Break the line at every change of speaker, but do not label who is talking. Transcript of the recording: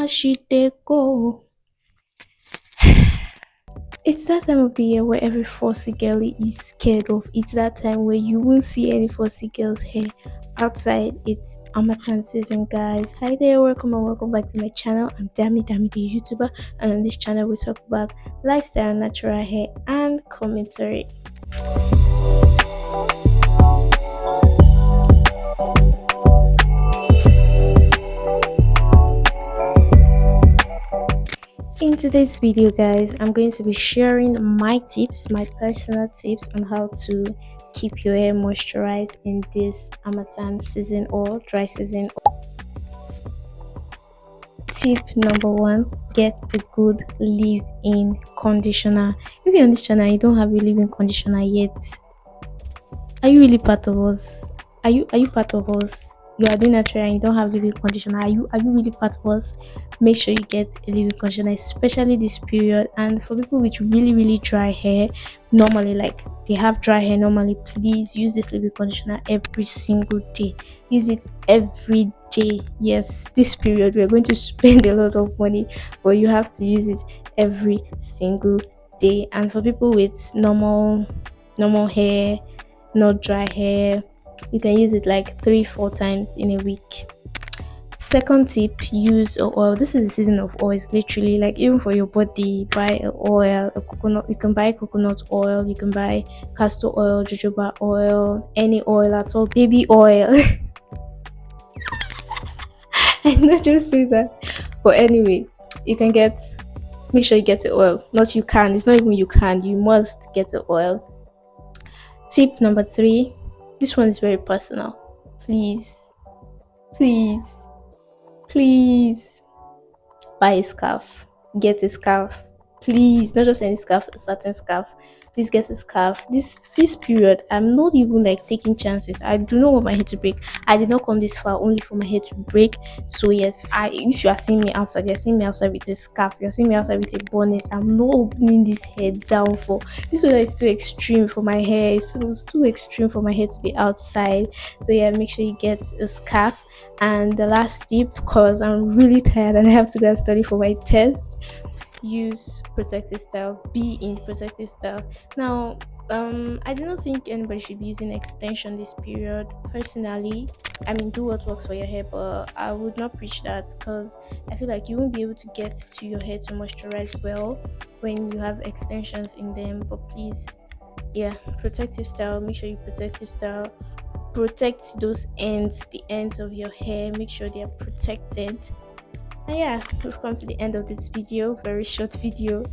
as she dey go. It's that time of the year where every fussy girl is scared of. It's that time where you won't see any fussy girls' hair outside. It's Amatan season, guys. Hi there, welcome and welcome back to my channel. I'm Dami the YouTuber, and on this channel we talk about lifestyle, natural hair, and commentary. In today's video, guys, I'm going to be sharing my tips, my personal tips on how to keep your hair moisturized in this Harmattan season or dry season. Tip number one: get a good leave-in conditioner. If you're on this channel and you don't have a leave-in conditioner yet, are you really part of us? Are you part of us? You are doing natural and you don't have leave-in conditioner. Are you really part of us? Make sure you get a leave-in conditioner, especially this period. And for people with really dry hair, normally, like they have dry hair normally, please use this leave-in conditioner every single day. Use it every day. Yes, this period we're going to spend a lot of money, but you have to use it every single day. And for people with normal hair, not dry hair, you can use it like 3-4 times in a week. Second tip: use oil. This is the season of oils, literally. Like, even for your body, buy a oil, a coconut. You can buy coconut oil, you can buy castor oil, jojoba oil, any oil at all, baby oil. I not just say that, but anyway, you can get. Make sure you get the oil. Not you can. It's not even you can. You must get the oil. Tip number 3. This one is very personal. Please buy a scarf. Get a scarf. Please, not just any scarf, a certain scarf. Please get a scarf. This period, I'm not even like taking chances. I do not want my hair to break. I did not come this far only for my hair to break. So yes, if you are seeing me outside, you're seeing me outside with a scarf, you're seeing me outside with a bonnet. I'm not opening this hair down for this weather is too extreme for my hair. It's too extreme for my hair to be outside. So yeah, make sure you get a scarf. And the last tip, because I'm really tired and I have to go and study for my test, use protective style. Be in protective style. Now, I do not think anybody should be using extension this period. Personally, I mean, do what works for your hair, but I would not preach that, because I feel like you won't be able to get to your hair to moisturize well when you have extensions in them. But please, yeah, protective style. Make sure you protective style. Protect those ends, the ends of your hair. Make sure they are protected. And yeah, we've come to the end of this video. Very short video.